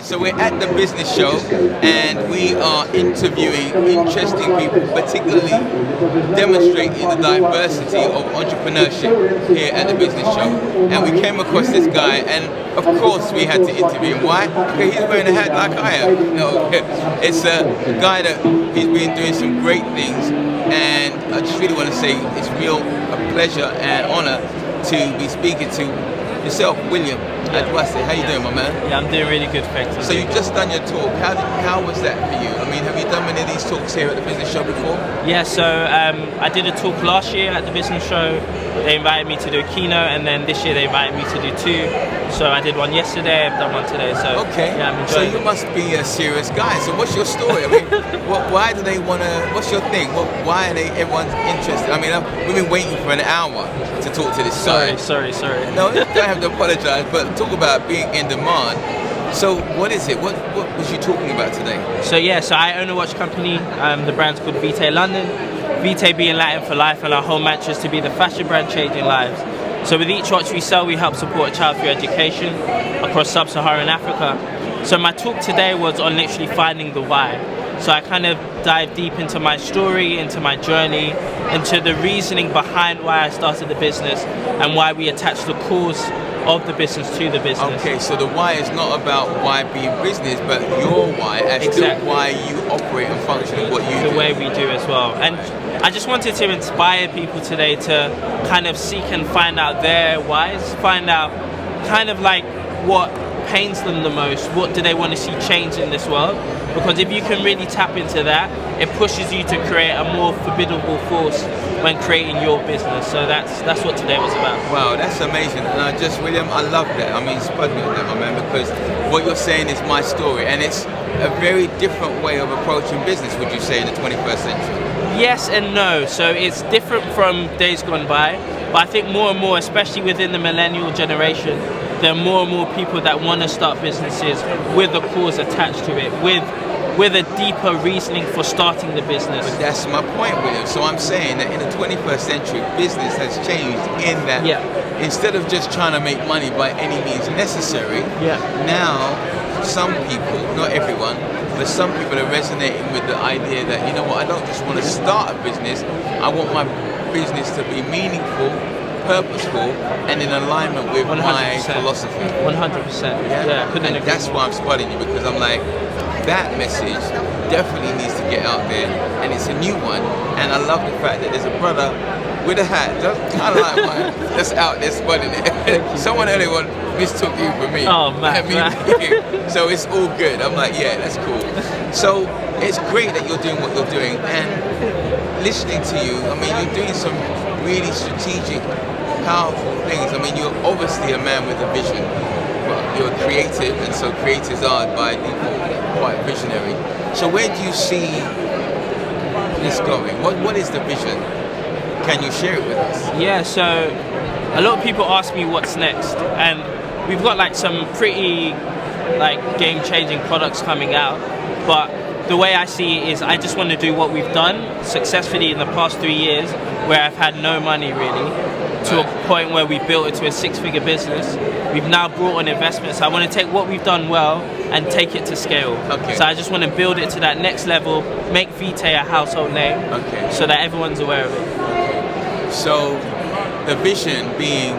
So we're at the business show and we are interviewing interesting people, particularly demonstrating the diversity of entrepreneurship here at the business show. And we came across this guy, and of course we had to interview him. Why? Because he's wearing a hat like I am. No, it's a guy that he's been doing some great things, and I just really want to say it's a pleasure and honor to be speaking to yourself, William Adoasi. How you doing, my man? Yeah, I'm doing really good, thanks. So you've just done your talk. How was that for you? I mean, have you done many of these talks here at the business show before? Yeah, so I did a talk last year at the business show. They invited me to do a keynote, and then this year they invited me to do 2. So I did one yesterday, I've done one today. So okay, yeah, I'm so enjoying you must be a serious guy. So what's your story? I mean, why do they want to? What's your thing? Why are everyone's interested? I mean, we've been waiting for an hour to talk to this guy. Sorry. No, you don't have to apologize. But talk about being in demand. So what is it? What was you talking about today? So I own a watch company. The brand's called VITAE London. VITAE being Latin for life, and our whole mantra is to be the fashion brand changing lives. So with each watch we sell, we help support a child through education across sub-Saharan Africa. So my talk today was on literally finding the why. So I kind of dive deep into my story, into my journey, into the reasoning behind why I started the business and why we attach the cause of the business to the business. Okay, so the why is not about why being business, but your why as to why you operate and function and what you do. The way we do as well. And I just wanted to inspire people today to kind of seek and find out their whys, find out kind of like what pains them the most, what do they want to see change in this world, because if you can really tap into that, it pushes you to create a more formidable force when creating your business. So that's what today was about. Wow, that's amazing. And William, I love that. I mean, inspired me with that, my man, because what you're saying is my story, and it's a very different way of approaching business, would you say, in the 21st century? Yes and no. So it's different from days gone by, but I think more and more, especially within the millennial generation, there are more and more people that want to start businesses with a cause attached to it, with a deeper reasoning for starting the business. But that's my point, William. So I'm saying that in the 21st century, business has changed in that instead of just trying to make money by any means necessary, now some people, not everyone, but some people are resonating with the idea that, you know what, I don't just want to start a business, I want my business to be meaningful, purposeful, and in alignment with 100%. my philosophy. 100%. Yeah, couldn't agree. That's why I'm spotting you, because I'm like, that message definitely needs to get out there, and it's a new one. And I love the fact that there's a brother with a hat, just kind of like mine, that's out there spotting it. Someone earlier mistook you for me. Oh man. So it's all good. I'm like, yeah, that's cool. So it's great that you're doing what you're doing, and listening to you, I mean, you're doing some really strategic, powerful things. I mean, you're obviously a man with a vision. Well, you're creative, and so creatives are by default quite visionary. So where do you see this going? What is the vision? Can you share it with us? Yeah, so a lot of people ask me what's next, and we've got like some pretty like game-changing products coming out, but the way I see it is I just want to do what we've done successfully in the past 3 years, where I've had no money really, to a point where we built it to a 6-figure business. We've now brought on investments. So I want to take what we've done well and take it to scale. Okay. So I just want to build it to that next level, make VITAE a household name, so that everyone's aware of it. So the vision being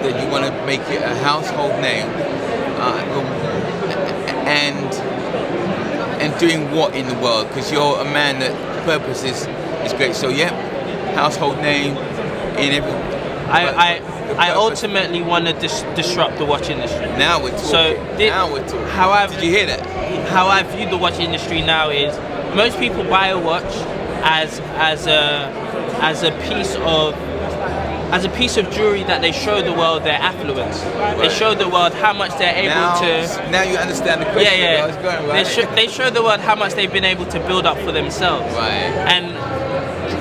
that you want to make it a household name, and doing what in the world? Because you're a man that purpose is great. So household name in every. I ultimately want to disrupt the watch industry. Now we're talking. Now we're talking. Did you hear that? How I view the watch industry now is most people buy a watch as a piece of jewelry that they show the world their affluence. Right. They show the world how much they're able to. Now you understand the question. I was going, right? They show the world how much they've been able to build up for themselves. Right. And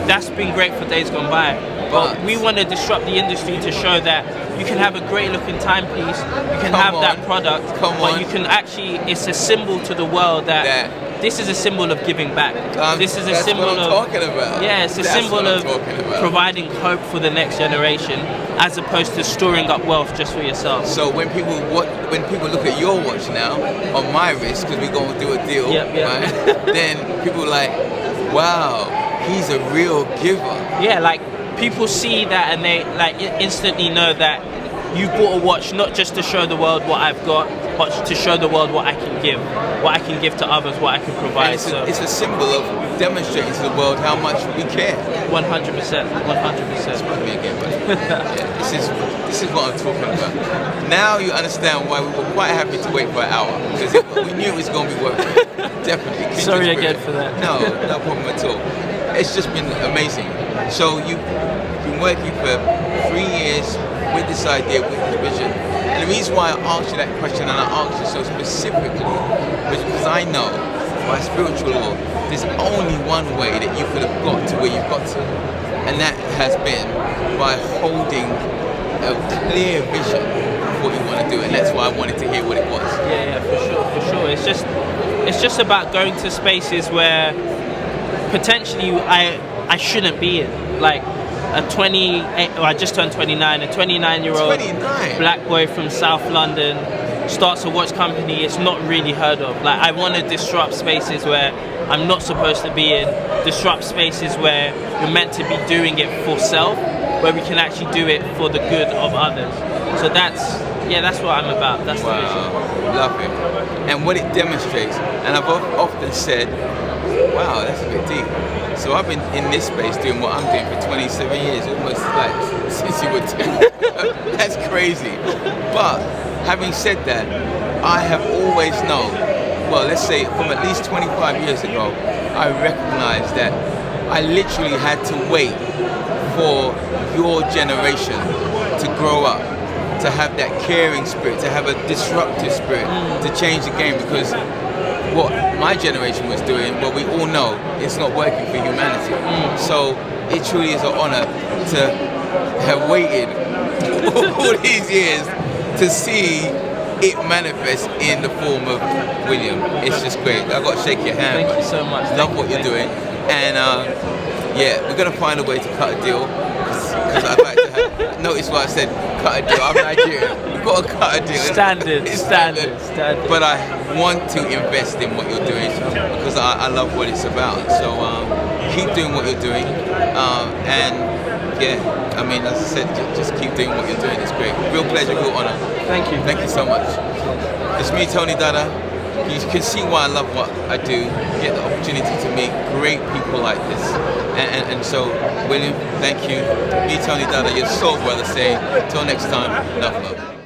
that's been great for days gone by. But we want to disrupt the industry to show that you can have a great looking timepiece, you can have that product, but you can actually, it's a symbol to the world that this is a symbol of giving back. This is a symbol what I'm of talking about. Yeah, it's a symbol of providing hope for the next generation, as opposed to storing up wealth just for yourself. So when people look at your watch now on my wrist, because we're going to do a deal, right? Then people are like, wow, he's a real giver. Yeah, like people see that and they like instantly know that you bought a watch not just to show the world what I've got, but to show the world what I can give to others, what I can provide. It's a symbol of demonstrating to the world how much we care. 100%, 100%. Me again, but yeah, this is what I'm talking about. Now you understand why we were quite happy to wait for an hour, because we knew it was going to be worth it. Definitely. Sorry again for that. No problem at all. It's just been amazing. So you've been working for 3 years with this idea, with this vision. And the reason why I asked you that question, and I asked you so specifically, was because I know by spiritual law, there's only one way that you could have got to where you've got to. And that has been by holding a clear vision of what you want to do. And that's why I wanted to hear what it was. Yeah, for sure. It's just about going to spaces where potentially I shouldn't be in. Like a 28, I just turned 29, a 29-year-old black boy from South London starts a watch company it's not really heard of. Like, I want to disrupt spaces where I'm not supposed to be in, disrupt spaces where you're meant to be doing it for self, where we can actually do it for the good of others. So that's what I'm about. That's the vision. Love it. And what it demonstrates, and I've often said, wow, that's a bit deep. So I've been in this space doing what I'm doing for 27 years, almost like since you were 10. That's crazy. But having said that, I have always known, well, let's say from at least 25 years ago, I recognized that I literally had to wait for your generation to grow up, to have that caring spirit, to have a disruptive spirit, to change the game, because what my generation was doing, well, we all know it's not working for humanity. So it truly is an honor to have waited all these years to see it manifest in the form of William. It's just great. I've got to shake your hand. Thank you so much. Love what you're doing. And yeah, we're going to find a way to cut a deal, because I'd like to have, notice what I said, cut a deal. I'm Nigerian. We've got to cut a deal. Standard. But I want to invest in what you're doing, because I love what it's about. So keep doing what you're doing. And yeah, I mean, as I said, just keep doing what you're doing. It's great. Real pleasure, real honor. Thank you. Thank you so much. It's me, Tony DADA. You can see why I love what I do. Get the opportunity to meet great people like this. And so, William, thank you. Me, Tony DADA, your soul brother, saying, till next time, enough love.